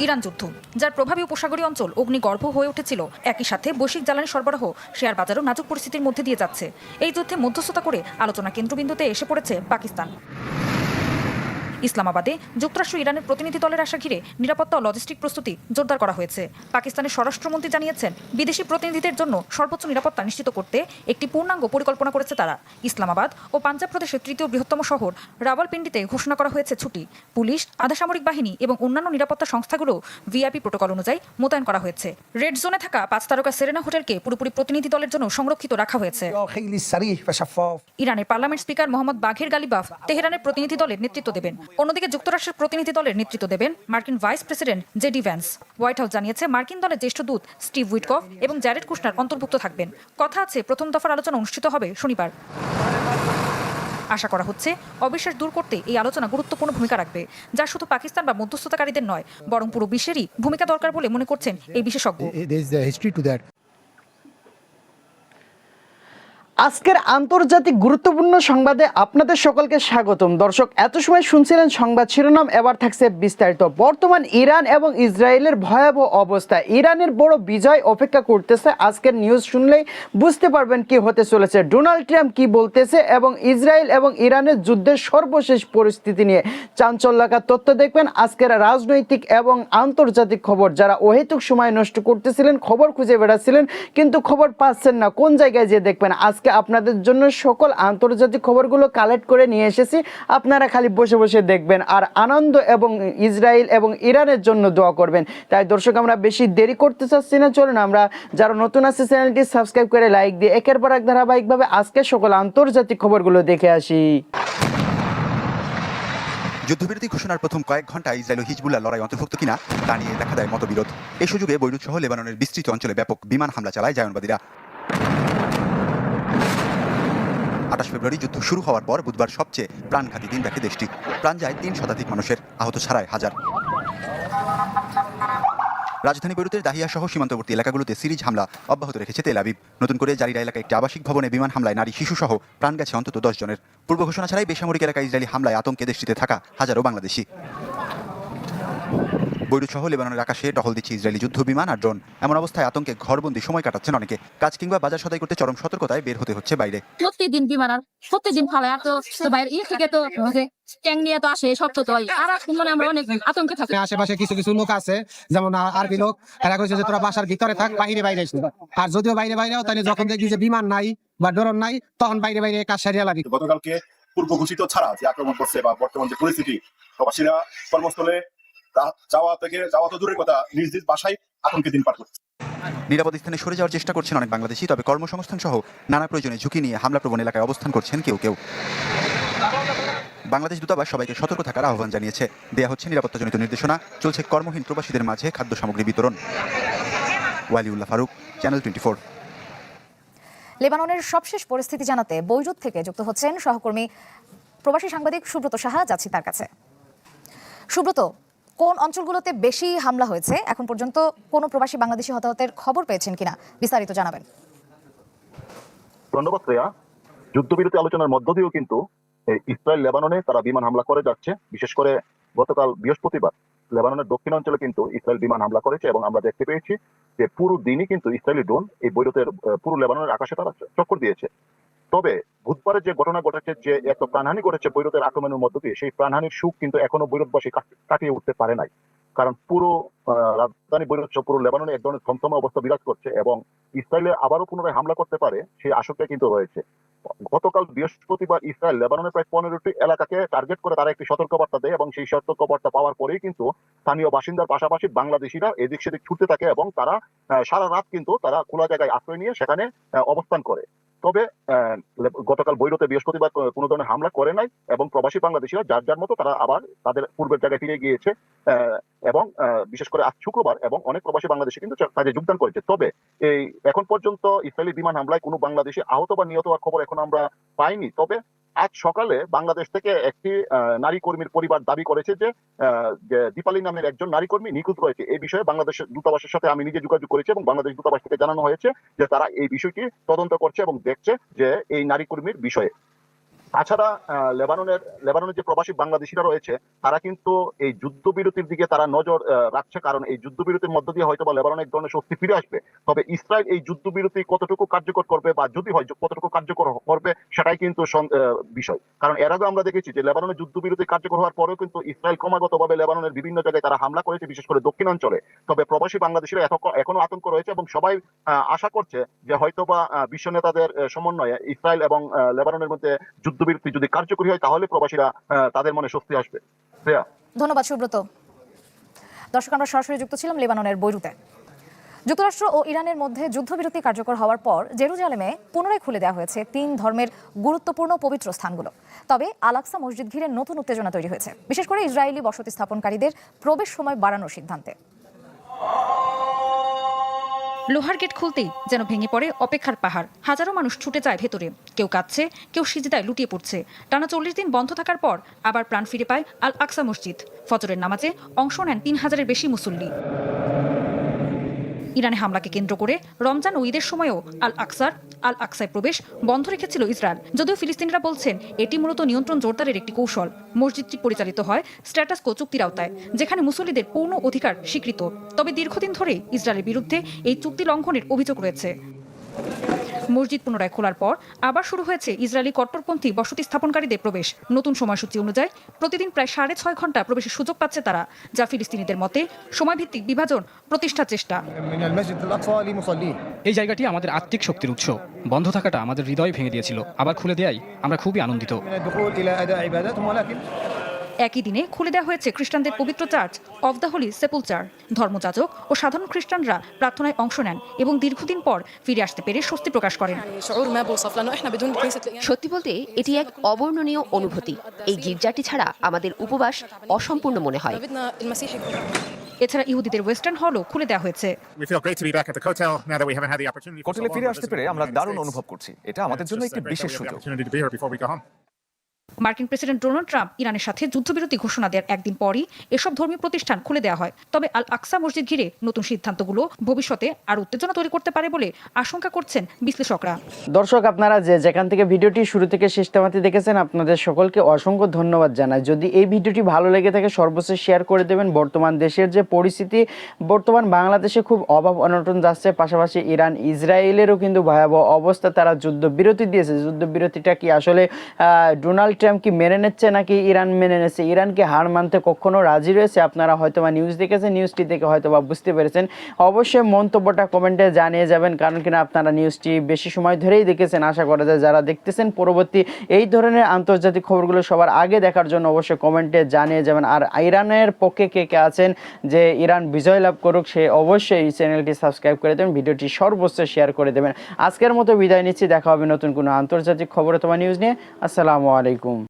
Iran যুদ্ধ, যার প্রভাবে উপসাগরীয় অঞ্চল অগ্নিগর্ভ হয়ে উঠেছিল, একই সাথে বৈশ্বিক জ্বালানি সরবরাহ শেয়ার বাজারও নাজুক পরিস্থিতির মধ্যে দিয়ে যাচ্ছে। এই যুদ্ধে মধ্যস্থতা করে আলোচনা কেন্দ্রবিন্দুতে এসে পড়েছে পাকিস্তান। ইসলামাবাদে যুক্তরাষ্ট্র ইরানের প্রতিনিধি দলের আসা ঘিরে নিরাপত্তা ও লজিস্টিক প্রস্তুতি জোরদার করা হয়েছে। পাকিস্তানের স্বরাষ্ট্রমন্ত্রী জানিয়েছেন, বিদেশি প্রতিনিধিদের জন্য সর্বোচ্চ নিরাপত্তা নিশ্চিত করতে একটি পূর্ণাঙ্গ পরিকল্পনা করেছে তারা। ইসলামাবাদ ও পাঞ্জাব প্রদেশের তৃতীয় বৃহত্তম শহর রাওয়ালপিন্ডিতে ঘোষণা করা হয়েছে ছুটি। পুলিশ, আধা সামরিক বাহিনী এবং অন্যান্য নিরাপত্তা সংস্থাগুলো ভিআইপি প্রোটোকল অনুযায়ী মোতায়েন করা হয়েছে। রেড জোনে থাকা 5 তারকা সেরেনা হোটেলকে পুরোপুরি প্রতিনিধি দলের জন্য সংরক্ষিত রাখা হয়েছে। ইরানের পার্লামেন্ট স্পিকার মোহাম্মদ বাঘের গালিবাফ তেহরানের প্রতিনিধি দলের নেতৃত্ব দেবেন। অন্যদিকে যুক্তরাষ্ট্রের প্রতিনিধি দলের নেতৃত্ব দেবেন মার্কিন vice president JD Vance. White house জানিয়েছে, মার্কিন দলের জ্যেষ্ঠ দূত স্টিভ উইটকফ এবং জ্যারেড কুশনার অন্তর্ভুক্ত থাকবেন। কথা আছে, প্রথম দফার আলোচনা অনুষ্ঠিত হবে শনিবার। আশা করা হচ্ছে, অবিশ্বাস দূর করতে এই আলোচনা গুরুত্বপূর্ণ ভূমিকা রাখবে, যা শুধু পাকিস্তান বা মধ্যস্থতাকারীদের নয়, বরং পুরো বিশ্বেরই ভূমিকা দরকার বলে মনে করছেন এই বিশেষজ্ঞ। আজকের আন্তর্জাতিক গুরুত্বপূর্ণ সংবাদে আপনাদের সকলকে স্বাগতম। দর্শক, এত সময় শুনছিলেন সংবাদ শিরোনাম, এবার থাকছে বিস্তারিত। বর্তমান ইরান এবং ইসরায়েলের ভয়াবহ অবস্থা। ইরানের বড় বিজয় অপেক্ষা করতেছে। আজকের নিউজ শুনলেই বুঝতে পারবেন কি হতে চলেছে। ডোনাল্ড ট্রাম্প কি বলতেছে এবং ইসরায়েল এবং ইরানের যুদ্ধের সর্বশেষ পরিস্থিতি নিয়ে চাঞ্চল্যকর তথ্য দেখবেন। আজকের রাজনৈতিক এবং আন্তর্জাতিক খবর, যারা অহেতুক সময় নষ্ট করতেছিলেন, খবর খুঁজে বেড়াচ্ছিলেন কিন্তু খবর পাচ্ছেন না, কোন জায়গায় যেয়ে দেখবেন, আজকে আপনাদের জন্য সকল আন্তর্জাতিক খবরগুলো কালেক্ট করে নিয়ে এসেছি। আপনারা খালি বসে বসে দেখবেন আর আনন্দ এবং ইসরায়েল এবং ইরানের জন্য দোয়া করবেন। তাই দর্শক, আমরা বেশি দেরি করতে চাচ্ছি না, চলুন আমরা যারা নতুন আছে চ্যানেলটি সাবস্ক্রাইব করে লাইক দিয়ে একের পর এক ধারাবাহিকভাবে আজকে সকল আন্তর্জাতিক খবরগুলো দেখে আসি। যুদ্ধবিরতি ঘোষণার প্রথম কয়েক ঘন্টায় ইসরায়েল ও হিজবুল্লাহ লড়াই অন্তর্ভুক্ত কিনা তা নিয়ে দেখা দেয় মতবিরোধ। এই সুযোগে বৈরুত সহ লেবাননের বিস্তৃত অঞ্চলে ব্যাপক বিমান হামলা চালায় জায়নবাদীরা। 28 ফেব্রুয়ারি যুদ্ধ শুরু হওয়ার পর বুধবার সবচেয়ে প্রাণঘাতী দিন দেখে দেশটি। প্রাণ যায় 3 শতাধিক মানুষের, আহত ছাড়ায় হাজার। রাজধানী বৈরুতের দাহিয়া সহ সীমান্তবর্তী এলাকাগুলোতে সিরিজ হামলা অব্যাহত রেখেছে তেল আবিব। নতুন করে জারিরা এলাকায় একটি আবাসিক ভবনে বিমান হামলায় নারী, শিশু সহ প্রাণ গেছে অন্তত 10 জনের। পূর্ব ঘোষণা ছাড়াই বেসামরিক এলাকায় ইসরায়েলি হামলায় আতঙ্কে দেশটিতে থাকা হাজারো বাংলাদেশি। বৈরুত সহ লেবাননের আকাশে টহল দিচ্ছে ইসরায়েলি যুদ্ধ বিমান আর ড্রোন। এমন অবস্থায় আতঙ্কে ঘরবন্দি সময় কাটাচ্ছেন অনেকে। কাজ কিংবা বাজার সদাই করতে চরম সতর্কতায় বের হতে হচ্ছে বাইরে। প্রতিদিন বিমান আর প্রতিদিন ফালে আর তো বাইরে থেকে তো ট্যাং নিয়ে তো আসে, সব তো আর মানে আমরা অনেক আতঙ্কে থাকি। আশেপাশে কিছু কিছু লোক আছে, যেমন আরবি লোক, এরা কইছে যে তোরা বাসার ভিতরে থাক, বাইরে বাইরে আসবি। আর যদিও বাইরে বাইরেও তাই যখন দেখবি যে বিমান নাই বা ড্রোন নাই, তখন বাইরে বাইরে কাজ সারিয়া লাগি। গতকালকে পূর্ব ঘোষিত ছাড়া যে আক্রমণ করছে বা বর্তমান যে পরিস্থিতি, প্রবাসীরা কর্মস্থলে যাওয়া তো দূরের কথা, নিজ নিজ বাসায় আতঙ্কে দিন পার করছে। নিরাপদ স্থানে সরে যাওয়ার চেষ্টা করছেন অনেক বাংলাদেশি, তবে কর্মসংস্থান সহ নানা প্রয়োজনে ঝুঁকি নিয়ে হামলাপ্রবণ এলাকায় অবস্থান করছেন কেউ কেউ। বাংলাদেশ দূতাবাস সবাইকে সতর্ক থাকার আহ্বান জানিয়েছে। দেয়া হচ্ছে নিরাপত্তাজনিত নির্দেশনা, চলছে কর্মহীন প্রবাসীদের মাঝে খাদ্য সামগ্রী বিতরণ। ওয়ালিউল্লাহ ফারুক, চ্যানেল 24। লেবাননের সবশেষ পরিস্থিতি জানাতে বৈরুত থেকে যুক্ত হচ্ছেন সহকর্মী প্রবাসী সাংবাদিক সুব্রত সাহা। যাচ্ছি তার কাছে। সুব্রত, কোন অঞ্চলগুলোতে বেশি হামলা হয়েছে, এখন পর্যন্ত কোনো প্রবাসী বাংলাদেশি হতাহতের খবর পেয়েছেন কিনা, বিস্তারিত জানাবেন। ধন্যবাদ শ্রেয়া। যুদ্ধবিরতি আলোচনার মধ্য দিয়েও কিন্তু ইসরায়েল লেবাননে তারা বিমান হামলা করে যাচ্ছে। বিশেষ করে গতকাল বৃহস্পতিবার লেবাননের দক্ষিণ অঞ্চলে কিন্তু ইসরায়েল বিমান হামলা করেছে এবং আমরা দেখতে পেয়েছি যে পুরো দিনই কিন্তু ইসরায়েলি ড্রোন এই বৈরুতের পুরো লেবাননের আকাশে তারা চক্কর দিয়েছে। তবে বুধবারের যে ঘটনা ঘটেছে, যে এত প্রাণহানি ঘটেছে বৈরুতের আক্রমণের মধ্য দিয়ে, সেই প্রাণহানির সুখ কিন্তু এখনো বৈরুতবাসী কাটিয়ে উঠতে পারে নাই। কারণ পুরো রাজধানী বৈরুত পুরো লেবাননে এক ধরনের থমথমে অবস্থা বিরাজ করছে এবং ইসরায়েলে আবারও পুনরায় হামলা করতে পারে সেই আশঙ্কা কিন্তু রয়েছে। গতকাল বৃহস্পতিবার ইসরায়েল লেবাননের প্রায় 15টি এলাকাকে টার্গেট করে তারা একটি সতর্কবার্তা দেয় এবং সেই সতর্কবার্তা পাওয়ার পরেই কিন্তু স্থানীয় বাসিন্দার পাশাপাশি বাংলাদেশিরা এদিক সেদিক ছুটতে থাকে এবং তারা সারা রাত কিন্তু তারা খোলা জায়গায় আশ্রয় নিয়ে সেখানে অবস্থান করে। তবে গতকাল বৈরুতে বৃহস্পতিবার কোনো ধরনের হামলা করে নাই এবং প্রবাসী বাংলাদেশিরা যার যার মতো তারা আবার তাদের পূর্বের জায়গায় ফিরে গিয়েছে এবং বিশেষ করে আজ শুক্রবার এবং অনেক প্রবাসী বাংলাদেশি কিন্তু কাজে যোগদান করেছে। তবে এই এখন পর্যন্ত ইসরায়েলি বিমান হামলায় কোনো বাংলাদেশি আহত বা নিহত হওয়ার খবর এখন আমরা পাইনি। তবে আজ সকালে বাংলাদেশ থেকে একটি নারী কর্মীর পরিবার দাবি করেছে যে দীপালি নামের একজন নারী কর্মী নিখোঁজ রয়েছে। এই বিষয়ে বাংলাদেশ দূতাবাসের সাথে আমি নিজে যোগাযোগ করেছি এবং বাংলাদেশ দূতাবাস থেকে জানানো হয়েছে যে তারা এই বিষয়টি তদন্ত করছে এবং দেখছে যে এই নারী কর্মীর বিষয়ে। তাছাড়া লেবাননের যে প্রবাসী বাংলাদেশিরা রয়েছে তারা কিন্তু এই যুদ্ধবিরতির দিকে তারা নজর রাখছে, কারণ এই যুদ্ধবিরতির মধ্য দিয়ে হয়তো বা লেবাননে এক ধরনের স্বস্তি ফিরে আসবে। তবে ইসরায়েল এই যুদ্ধবিরতি কতটুকু কার্যকর করবে বা যদি হয় কতটুকু কার্যকর করবে সেটাই কিন্তু বিষয়। কারণ এর আগে আমরা দেখেছি যে লেবাননের যুদ্ধবিরতি কার্যকর হওয়ার পরেও কিন্তু ইসরায়েল ক্রমাগতভাবে লেবাননের বিভিন্ন জায়গায় তারা হামলা করেছে, বিশেষ করে দক্ষিণাঞ্চলে। তবে প্রবাসী বাংলাদেশিরা এখনো আতঙ্ক রয়েছে এবং সবাই আশা করছে যে হয়তো বা বিশ্ব নেতাদের সমন্বয়ে ইসরায়েল এবং লেবাননের মধ্যে যুদ্ধবিরতি যদি কার্যকরী হয় তাহলে প্রবাসীরা তাদের মনে স্বস্তি আসবে। ধন্যবাদ সুব্রত। দর্শক, আমরা সরাসরি যুক্ত ছিলাম লেবাননের বৈরুতে। যুক্তরাষ্ট্র ও ইরানের মধ্যে যুদ্ধবিরতি কার্যকর হওয়ার পর জেরুজালেমে পুনরায় খুলে দেওয়া হয়েছে 3 ধর্মের গুরুত্বপূর্ণ পবিত্র স্থানগুলো। তবে আল আকসা মসজিদ ঘিরে নতুন উত্তেজনা তৈরি হয়েছে, বিশেষ করে ইসরায়েলি বসতি স্থাপনকারীদের প্রবেশ সময় বাড়ানোর সিদ্ধান্তে। লোহার গেট খুলতেই যেন ভেঙে পড়ে অপেক্ষার পাহাড়। হাজারো মানুষ ছুটে যায় ভেতরে, কেউ কাঁদছে, কেউ সিজদায় লুটিয়ে পড়ছে। টানা 40 দিন বন্ধ থাকার পর আবার প্রাণ ফিরে পায় আল আকসা মসজিদ। ফজরের নামাজে অংশ নেন 3000-এর বেশি মুসল্লি। ইরানে হামলাকে কেন্দ্র করে রমজান ও ঈদের সময়ও আল আকসায় প্রবেশ বন্ধ রেখেছিল ইসরায়েল। যদিও ফিলিস্তিনিরা বলছেন এটি মূলত নিয়ন্ত্রণ জোরদারের একটি কৌশল। মসজিদটি পরিচালিত হয় স্ট্যাটাস কো চুক্তির আওতায়, যেখানে মুসল্লিদের পূর্ণ অধিকার স্বীকৃত। তবে দীর্ঘদিন ধরেই ইসরায়েলের বিরুদ্ধে এই চুক্তি লঙ্ঘনের অভিযোগ রয়েছে। মসজিদ পুনরায় খোলার পর আবার শুরু হয়েছে ইসরায়েলি কট্টরপন্থী বসতি স্থাপনকারীদের প্রবেশ। নতুন সময়সূচি অনুযায়ী প্রতিদিন প্রায় 6.5 ঘন্টা প্রবেশের সুযোগ পাচ্ছে তারা, যা ফিলিস্তিনিদের মতে সময়ভিত্তিক বিভাজন প্রতিষ্ঠার চেষ্টা। এই জায়গাটি আমাদের আত্মিক শক্তির উৎস। বন্ধ থাকাটা আমাদের হৃদয় ভেঙে দিয়েছিল, আবার খুলে দেয়াই আমরা খুবই আনন্দিত। একই দিনে খুলে দেওয়া হয়েছে খ্রিস্টানদের পবিত্র চার্চ অফ দ্য হোলি সেপুলচার। ধর্মযাজক ও সাধারণ খ্রিস্টানরা প্রার্থনায় অংশ নেন এবং দীর্ঘদিন পর ফিরে আসতে পেরে স্বস্তি প্রকাশ করেন। সত্যি বলতে এটি এক অবর্ণনীয় অনুভূতি। এই গির্জাটি ছাড়া আমাদের উপবাস অসম্পূর্ণ মনে হয়। এছাড়া ইহুদিদের ওয়েস্টার্ন হলও খুলে দেওয়া হয়েছে। হোটেলে ফিরে আসতে পেরে আমরা দারুণ অনুভব করছি। এটা আমাদের জন্য একটি বিশেষ সুযোগ। মার্কিন প্রেসিডেন্ট ডোনাল্ড ট্রাম্প ইরানের সাথে যুদ্ধবিরতি ঘোষণা দেওয়ার একদিন পরই এসব ধর্মীয় প্রতিষ্ঠান খুলে দেওয়া হয়। তবে আল আকসা মসজিদ ঘিরে নতুন সিদ্ধান্তগুলো ভবিষ্যতে আর উত্তেজনা তৈরি করতে পারে বলে আশঙ্কা করছেন বিশ্লেষকরা। দর্শক, আপনারা যেখান থেকে ভিডিওটি শুরু থেকে শেষ পর্যন্ত দেখেছেন, আপনাদের সকলকে অসংখ্য ধন্যবাদ জানাই। যদি এই ভিডিওটি ভালো লেগে থাকে সর্বশেষ শেয়ার করে দেবেন। বর্তমান দেশের যে পরিস্থিতি, বর্তমান বাংলাদেশে খুব অভাব অনটন যাচ্ছে, পাশাপাশি ইরান ইসরায়েলেরও কিন্তু ভয়াবহ অবস্থা। তারা যুদ্ধবিরতি দিয়েছে। যুদ্ধবিরতিটা কি আসলে ডোনাল্ড ট্রাম্প কি মেনে নিচ্ছে নাকি ইরান মেনে নিচ্ছে? ইরানকে হার মানতে কখনো রাজি রয়েছে? আপনারা হয়তোবা নিউজ দেখেছেন, নিউজটি দেখে হয়তোবা বুঝতে পেরেছেন। অবশ্যই মন্তব্যটা কমেন্টে জানিয়ে যাবেন, কারণ কিনা আপনারা নিউজটি বেশি সময় ধরেই দেখেছেন। আশা করা যায় যারা দেখতেছেন পরবর্তী এই ধরনের আন্তর্জাতিক খবরগুলো সবার আগে দেখার জন্য অবশ্যই কমেন্টে জানিয়ে যাবেন। আর ইরানের পক্ষে কে কে আছেন যে ইরান বিজয় লাভ করুক, সে অবশ্যই এই চ্যানেলটি সাবস্ক্রাইব করে দেবেন, ভিডিওটি সর্বোচ্চ শেয়ার করে দেবেন। আজকের মতো বিদায় নিচ্ছি, দেখা হবে নতুন কোনো আন্তর্জাতিক খবর অথবা নিউজ নিয়ে। আসসালামু আলাইকুম।